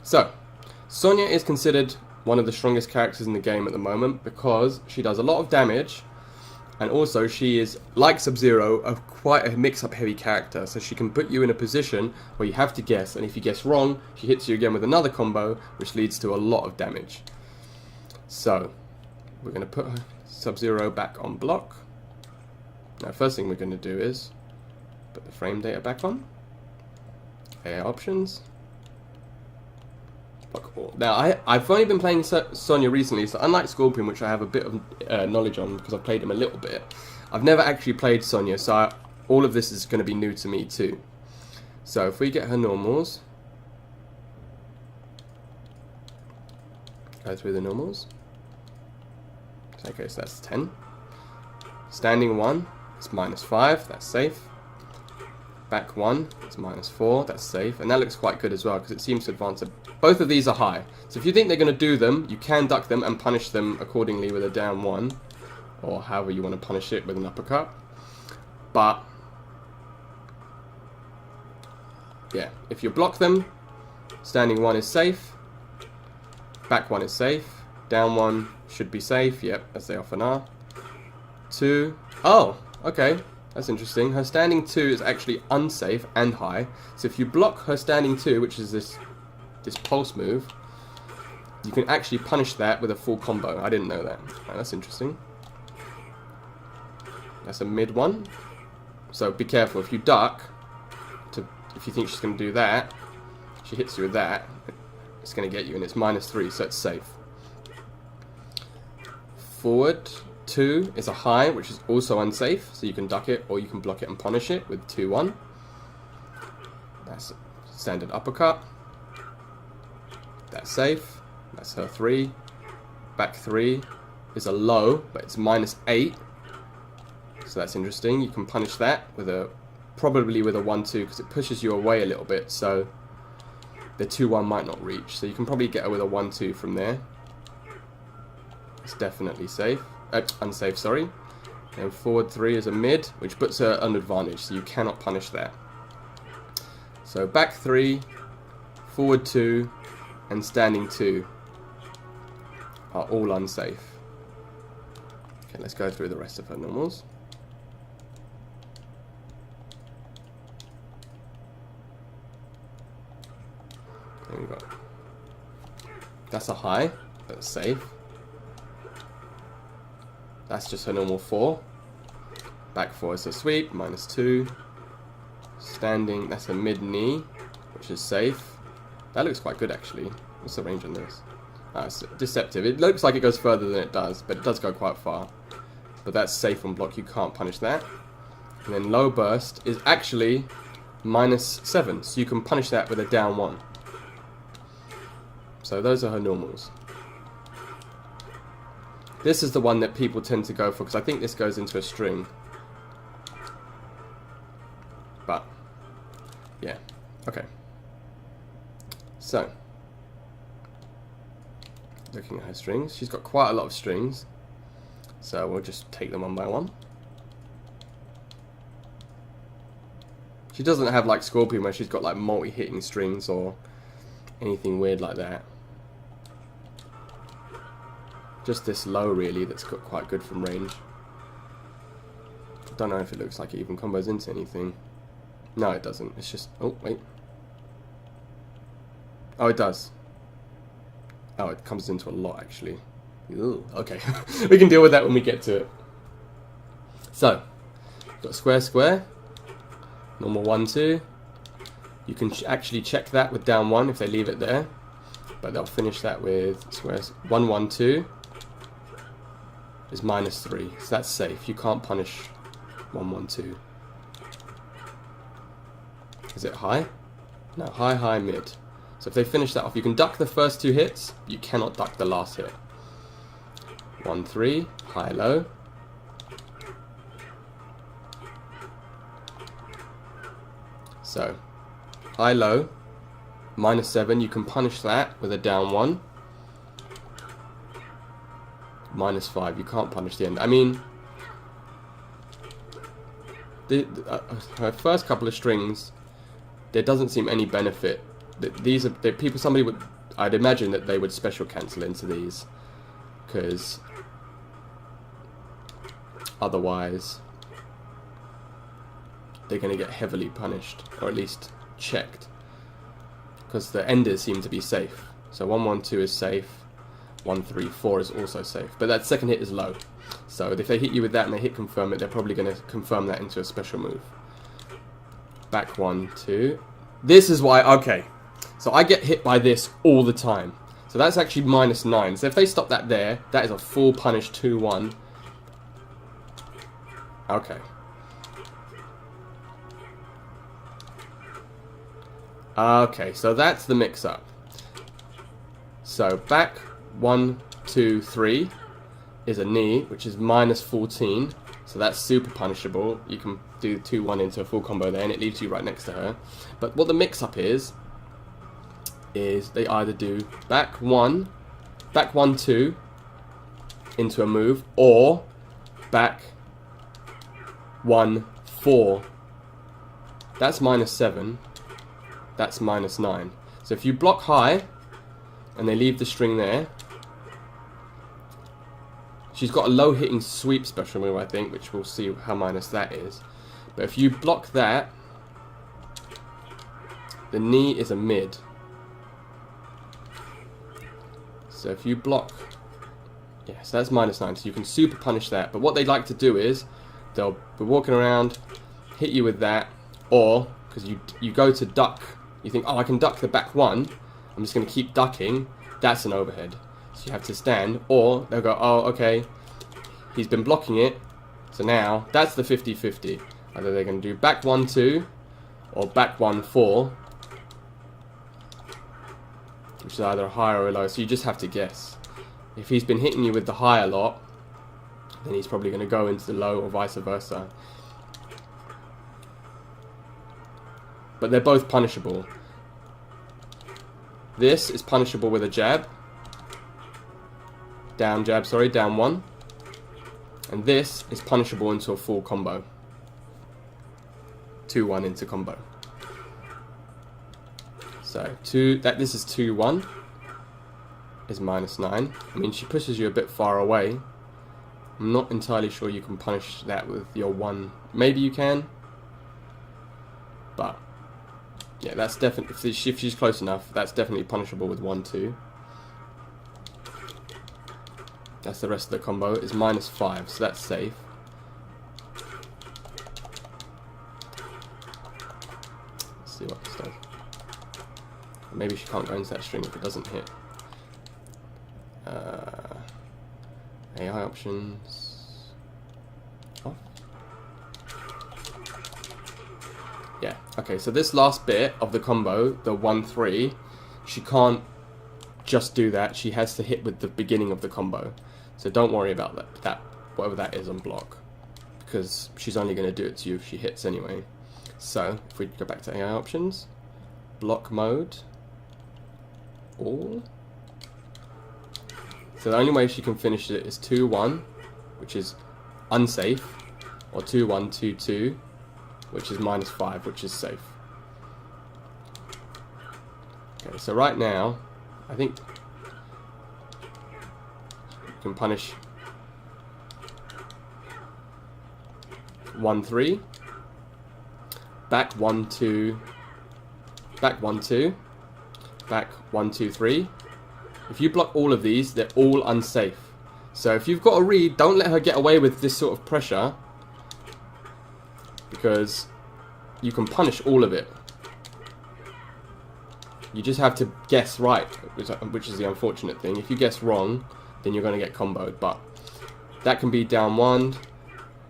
So, Sonya is considered one of the strongest characters in the game at the moment because she does a lot of damage, and also she is, like Sub-Zero, quite a mix-up heavy character, so she can put you in a position where you have to guess, and if you guess wrong, she hits you again with another combo, which leads to a lot of damage. So, we're going to put Sub-Zero back on block. Now, first thing we're going to do is put the frame data back on. AI options. Block all. Now, I've only been playing Sonya recently, so unlike Scorpion, which I have a bit of knowledge on because I've played him a little bit, I've never actually played Sonya, so all of this is going to be new to me too. So if we get her normals, go through the normals. Okay, so that's 10. Standing 1, it's -5, that's safe. Back 1, it's -4, that's safe. And that looks quite good as well, because it seems to advance. Both of these are high. So if you think they're going to do them, you can duck them and punish them accordingly with a down 1. Or however you want to punish it with an uppercut. But, yeah, if you block them, standing 1 is safe. Back 1 is safe. Down 1 should be safe, yep, as they often are. 2, oh, okay, that's interesting. Her standing 2 is actually unsafe and high. So if you block her standing 2, which is this pulse move, you can actually punish that with a full combo. I didn't know that. Right, that's interesting. That's a mid 1. So be careful. If you duck, if you think she's going to do that, she hits you with that, it's going to get you, and it's -3, so it's safe. Forward 2 is a high, which is also unsafe, so you can duck it or you can block it and punish it with 2-1. That's standard uppercut. That's safe. That's her 3. Back 3 is a low, but it's -8. So that's interesting. You can punish that with probably with a 1-2, because it pushes you away a little bit, so the 2-1 might not reach. So you can probably get her with a 1-2 from there. It's definitely safe. Unsafe, sorry. And forward 3 is a mid, which puts her on advantage, so you cannot punish that. So back 3, forward 2, and standing 2 are all unsafe. Okay, let's go through the rest of her normals. There we go. That's a high, but safe. That's just her normal 4. Back 4 is a sweep, -2. Standing, that's a mid knee, which is safe. That looks quite good actually. What's the range on this? It's deceptive. It looks like it goes further than it does, but it does go quite far. But that's safe on block, you can't punish that. And then low burst is actually -7, so you can punish that with a down 1. So those are her normals. This is the one that people tend to go for, because I think this goes into a string. But, yeah, okay. So, looking at her strings, she's got quite a lot of strings. So we'll just take them one by one. She doesn't have like Scorpion where she's got like multi-hitting strings or anything weird like that. Just this low really that's got quite good from range. I don't know if it looks like it even combos into anything. No, it doesn't. It's just... oh, wait. Oh, it does. Oh, it comes into a lot actually. Ooh, okay. We can deal with that when we get to it. So, got square, square. Normal 1-2. You can actually check that with down 1 if they leave it there. But they'll finish that with squares 1-1-2. Is -3, so that's safe. You can't punish 1-1-2. Is it high? No, high, high, mid. So if they finish that off, you can duck the first 2 hits, you cannot duck the last hit. 1-3, high, low. So, high, low, -7, you can punish that with a down 1. -5, you can't punish the end. I mean, her first couple of strings, there doesn't seem any benefit. These are somebody I'd imagine that they would special cancel into these, because otherwise they're going to get heavily punished, or at least checked, because the enders seem to be safe. So 1, 1, 2 is safe, 1, 3, 4 is also safe, but that second hit is low. So if they hit you with that and they hit confirm it, they're probably going to confirm that into a special move. Back 1, 2. This is why, okay, so I get hit by this all the time. So that's actually -9. So if they stop that there, that is a full punish 2-1. Okay. Okay, so that's the mix-up. So back 1, 2, 3 is a knee, which is -14. So that's super punishable. You can do 2-1 into a full combo there, and it leaves you right next to her. But what the mix-up is they either do back 1, 2 into a move, or back 1, 4. That's -7. That's -9. So if you block high and they leave the string there, she's got a low hitting sweep special move, I think, which we'll see how minus that is. But if you block that, the knee is a mid. So if you block, yeah, so that's -9, so you can super punish that. But what they like to do is they'll be walking around, hit you with that, or because you go to duck, you think, oh, I can duck the back 1, I'm just going to keep ducking, that's an overhead. So you have to stand, or they'll go, oh, okay, he's been blocking it, so now that's the 50-50. Either they're going to do back 1, 2, or back 1, 4, which is either a high or a low, so you just have to guess. If he's been hitting you with the high a lot, then he's probably going to go into the low, or vice versa. But they're both punishable. This is punishable with a jab. Down jab, sorry, down 1. And this is punishable into a full combo. 2-1 into combo. So this is 2-1 is -9. I mean, she pushes you a bit far away. I'm not entirely sure you can punish that with your 1. Maybe you can, but yeah, that's definitely, if she's close enough, that's definitely punishable with 1, 2. That's the rest of the combo. Is -5, so that's safe. Let's see what this does. Maybe she can't go into that string if it doesn't hit. AI options. Off. Yeah, okay, so this last bit of the combo, the 1, 3, she can't just do that. She has to hit with the beginning of the combo. So don't worry about that whatever that is on block, because she's only going to do it to you if she hits anyway. So if we go back to AI options, block mode, all. So the only way she can finish it is 2-1, which is unsafe, or 2-1, 2-2, which is -5, which is safe. Okay, so right now, I think you can punish 1, 3, back 1, 2, back 1, 2, back 1, 2, 3. If you block all of these, they're all unsafe. So if you've got a read, don't let her get away with this sort of pressure, because you can punish all of it. You just have to guess right, which is the unfortunate thing. If you guess wrong, then you're going to get comboed. But that can be down 1,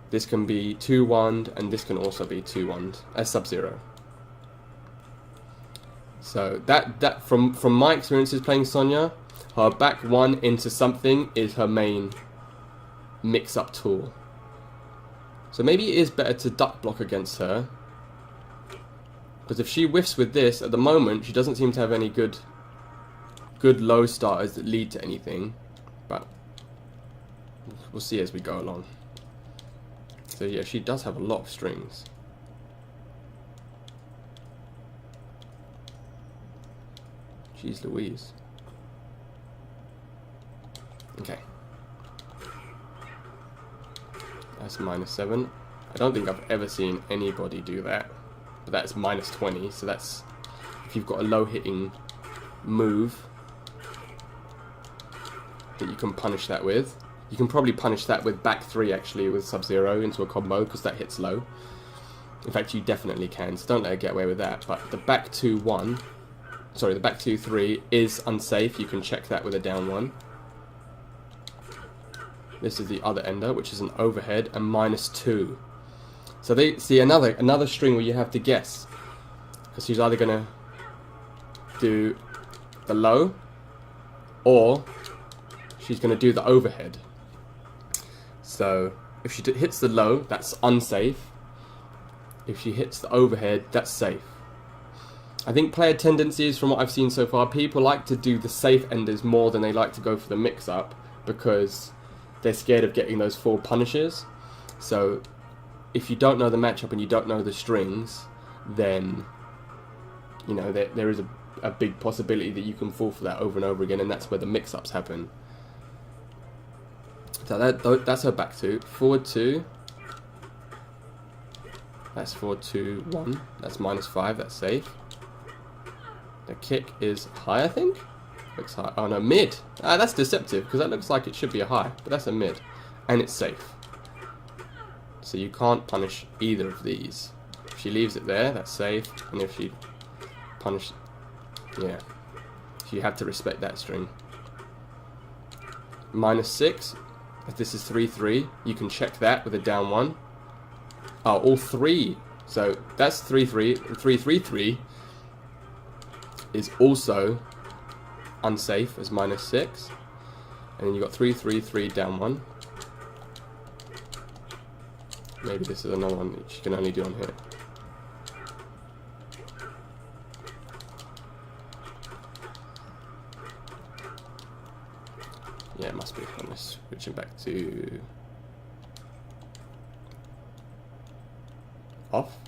this can be 2-1, and this can also be 2-1 as Sub-Zero. So that from my experiences playing Sonya, her back 1 into something is her main mix-up tool. So maybe it is better to duck block against her, because if she whiffs with this, at the moment she doesn't seem to have any good low starters that lead to anything, but we'll see as we go along. So yeah, she does have a lot of strings. Jeez Louise. Okay. That's -7. I don't think I've ever seen anybody do that. But that's -20, so that's if you've got a low hitting move that you can punish that with. You can probably punish that with back 3 actually with Sub-Zero into a combo because that hits low. In fact, you definitely can, so don't let her get away with that. But the back 2-1, sorry, the back 2-3 is unsafe. You can check that with a down 1. This is the other ender, which is an overhead and -2. So they see another string where you have to guess, because she's either gonna do the low or she's gonna do the overhead. So if she hits the low, that's unsafe. If she hits the overhead, that's safe. I think player tendencies, from what I've seen so far, people like to do the safe enders more than they like to go for the mix-up because they're scared of getting those full punishes. So if you don't know the matchup and you don't know the strings, then you know there is a big possibility that you can fall for that over and over again, and that's where the mix-ups happen. So that's her back 2. Forward 2. That's 4-2-1. That's -5. That's safe. The kick is high, I think. Looks high. Oh no, mid. Ah, that's deceptive because that looks like it should be a high, but that's a mid, and it's safe. So you can't punish either of these. If she leaves it there, that's safe, and if she punish, yeah, so you have to respect that string. -6. If this is 3-3, you can check that with a down 1. Oh, all 3. So that's 3-3. 3-3-3 is also unsafe as -6. And then you got 3-3-3 down 1. Maybe this is another one that you can only do on here. Yeah, it must be. I'm just switching back to off.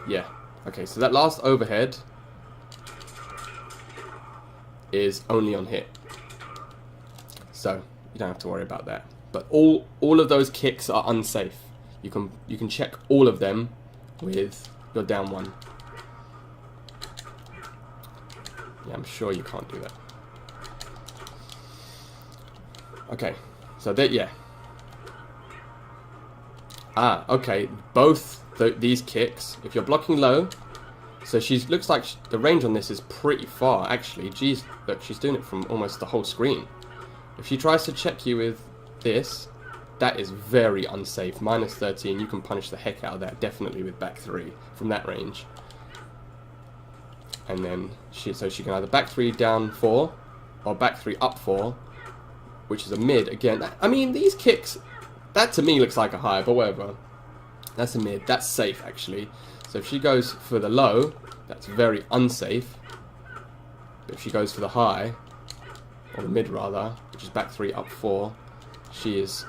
Yeah. Okay, so that last overhead is only on hit, so you don't have to worry about that. But all of those kicks are unsafe. You can check all of them with your down 1. Yeah, I'm sure you can't do that. Okay, so that, yeah. Ah, okay, both these kicks, if you're blocking low, so looks like the range on this is pretty far, actually. Geez, look, she's doing it from almost the whole screen. If she tries to check you with this, that is very unsafe. -13, you can punish the heck out of that, definitely with back 3 from that range. And then she can either back 3 down 4 or back 3 up 4, which is a mid. Again, I mean, these kicks, that to me looks like a high, but whatever. That's a mid. That's safe, actually. So if she goes for the low, that's very unsafe. But if she goes for the high, or the mid rather, which is back 3 up 4, she is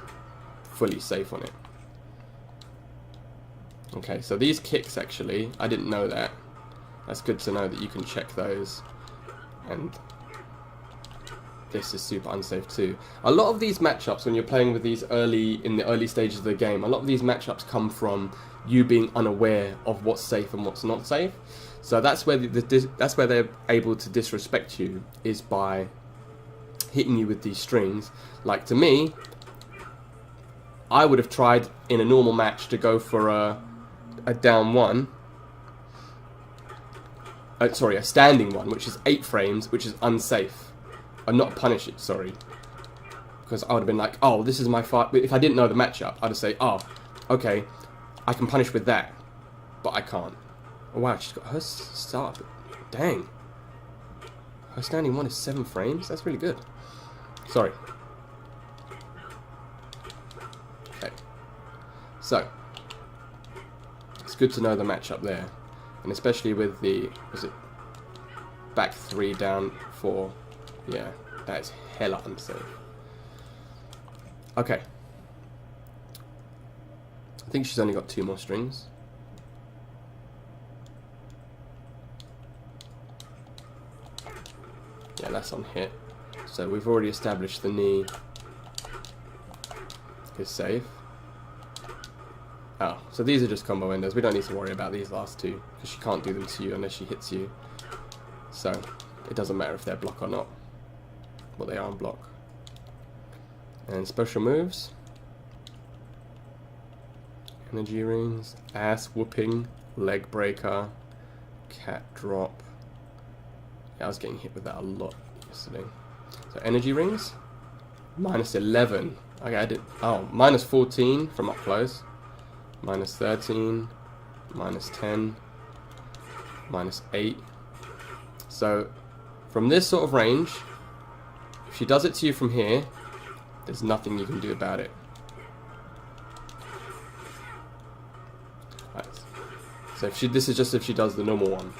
fully safe on it. Okay, so these kicks, actually, I didn't know that. That's good to know that you can check those. And this is super unsafe too. A lot of these matchups, when you're playing with these in the early stages of the game, a lot of these matchups come from you being unaware of what's safe and what's not safe. So that's where that's where they're able to disrespect you, is by hitting you with these strings. Like, to me, I would have tried in a normal match to go for a down 1. Sorry, a standing 1, which is 8 frames, which is unsafe. Not punish it, sorry. Because I would have been like, oh, this is my fight. If I didn't know the matchup, I'd say, oh, okay, I can punish with that. But I can't. Oh, wow, she's got her start. Dang. Her standing 1 is 7 frames? That's really good. Sorry. Okay. So, it's good to know the matchup there. And especially with the, was it back 3 down 4? Yeah, that is hella unsafe. Okay. I think she's only got 2 more strings. Yeah, that's on hit. So we've already established the knee is safe. Oh, so these are just combo enders. We don't need to worry about these last two, because she can't do them to you unless she hits you. So it doesn't matter if they're block or not. Well, they are on block. And special moves. Energy rings, ass whooping, leg breaker, cat drop. Yeah, I was getting hit with that a lot yesterday. So energy rings, -11. Okay, I did. Oh, -14 from up close, -13, -10, -8. So from this sort of range, if she does it to you from here, there's nothing you can do about it. Right. So if this is just if she does the normal one.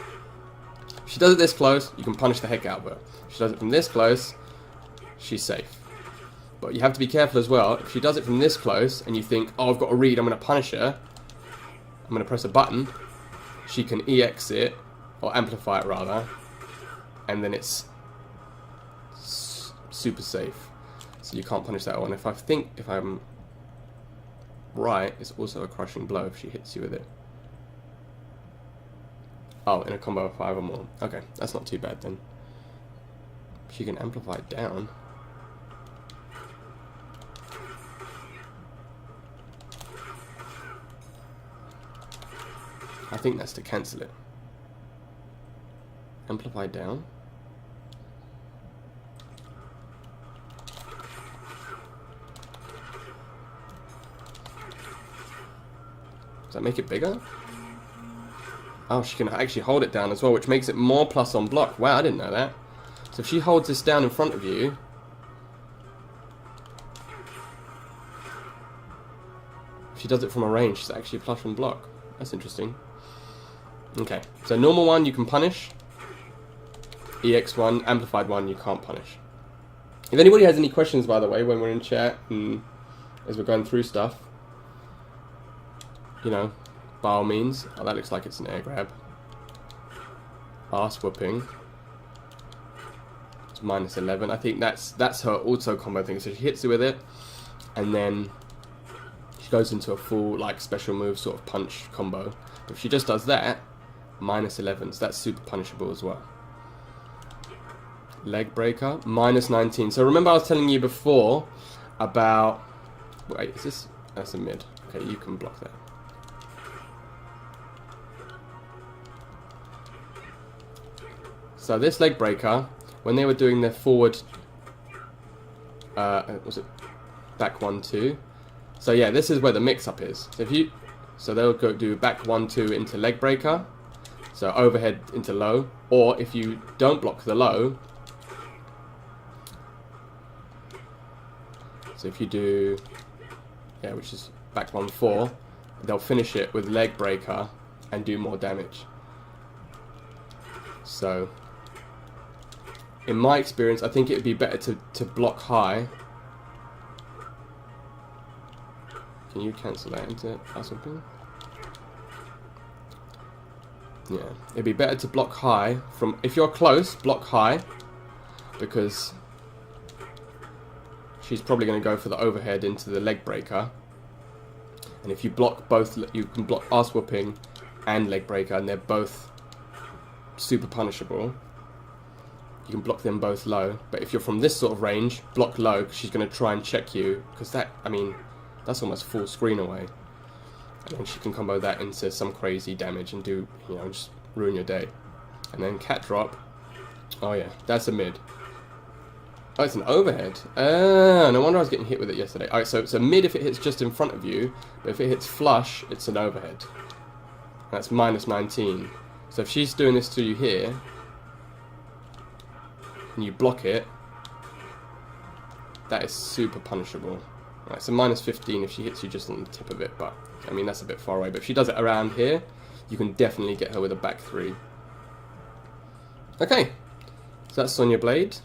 If she does it this close, you can punish the heck out of her. If she does it from this close, she's safe. But you have to be careful as well. If she does it from this close and you think, oh, I've got a read, I'm going to punish her, I'm going to press a button, she can EX it, or amplify it rather, and then it's super safe. So you can't punish that one. If I'm right, it's also a crushing blow if she hits you with it. Oh, in a combo of 5 or more. Okay, that's not too bad then. She can amplify it down. I think that's to cancel it. Amplify down. Does that make it bigger? Oh, she can actually hold it down as well, which makes it more plus on block. Wow, I didn't know that. So if she holds this down in front of you, if she does it from a range, she's actually plus on block. That's interesting. Okay, so normal one you can punish. EX1, amplified one you can't punish. If anybody has any questions, by the way, when we're in chat and as we're going through stuff, you know, by all means. Oh, that looks like it's an air grab. Ass whooping. It's -11. I think that's her auto combo thing. So she hits you with it, and then she goes into a full like special move sort of punch combo. But if she just does that, -11. So that's super punishable as well. Leg breaker, -19. So remember I was telling you before about. Wait, is this? That's a mid. Okay, you can block that. So this leg breaker, when they were doing their forward, was it back 1-2? So yeah, this is where the mix-up is. So they'll go do back 1-2 into leg breaker, so overhead into low, or if you don't block the low, so if you do, yeah, which is back 1-4, they'll finish it with leg breaker and do more damage. So in my experience, I think it would be better to block high. Can you cancel that into something? Yeah, it'd be better to block high from, if you're close, block high, because she's probably going to go for the overhead into the leg breaker. And if you block both, you can block ass whooping and leg breaker, and they're both super punishable. You can block them both low, but if you're from this sort of range, block low, because she's going to try and check you, because that, I mean, that's almost full screen away. And then she can combo that into some crazy damage and do, you know, just ruin your day. And then cat drop. Oh yeah, that's a mid. Oh, it's an overhead. No wonder I was getting hit with it yesterday. Alright, so it's a mid if it hits just in front of you, but if it hits flush, it's an overhead. That's -19. So if she's doing this to you here, and you block it, that is super punishable. Right, so -15 if she hits you just on the tip of it, but I mean that's a bit far away. But if she does it around here, you can definitely get her with a back 3. Okay, so that's Sonya Blade.